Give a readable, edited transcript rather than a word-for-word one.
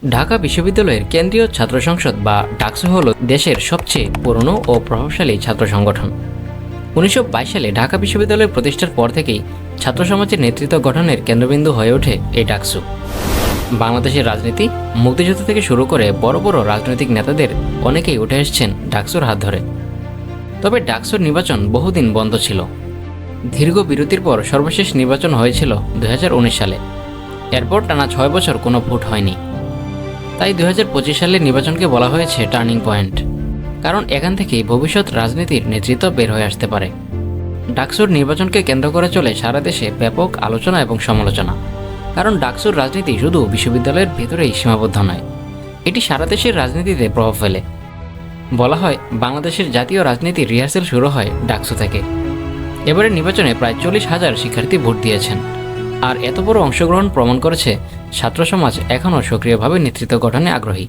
ঢাকা বিশ্ববিদ্যালয়ের কেন্দ্রীয় ছাত্র সংসদ বা ডাকসু হল দেশের সবচেয়ে পুরনো ও প্রভাবশালী ছাত্র সংগঠন। 1922 সালে ঢাকা বিশ্ববিদ্যালয় প্রতিষ্ঠার পর থেকেই ছাত্র সমাজের নেতৃত্ব গঠনের কেন্দ্রবিন্দু হয়ে ওঠে এই ডাকসু। বাংলাদেশের রাজনীতি, মুক্তিযুদ্ধ থেকে শুরু করে বড় বড় রাজনৈতিক নেতাদের অনেকেই উঠে এসেছেন ডাকসুর হাত ধরে। তবে ডাকসুর নির্বাচন বহুদিন বন্ধ ছিল। দীর্ঘ বিরতির পর সর্বশেষ নির্বাচন হয়েছিল 2019 সালে। এরপর টানা 6 বছর কোনো ভোট হয়নি। তাই 2025 সালের নির্বাচনকে বলা হয়েছে টার্নিং পয়েন্ট, কারণ এখান থেকেই ভবিষ্যৎ রাজনীতির নেতৃত্ব বের হয়ে আসতে পারে। ডাকসুর নির্বাচনকে কেন্দ্র করে চলে সারা দেশে ব্যাপক আলোচনা এবং সমালোচনা, কারণ ডাকসুর রাজনীতি শুধু বিশ্ববিদ্যালয়ের ভেতরেই সীমাবদ্ধ নয়, এটি সারা দেশের রাজনীতিতে প্রভাব ফেলে। বলা হয় বাংলাদেশের জাতীয় রাজনীতির রিহার্সেল শুরু হয় ডাকসু থেকে। এবারের নির্বাচনে প্রায় 40,000 শিক্ষার্থী ভোট দিয়েছেন। আর এত বড় অংশগ্রহণ প্রমাণ করেছে ছাত্র সমাজ এখনও সক্রিয়ভাবে নেতৃত্ব গঠনে আগ্রহী।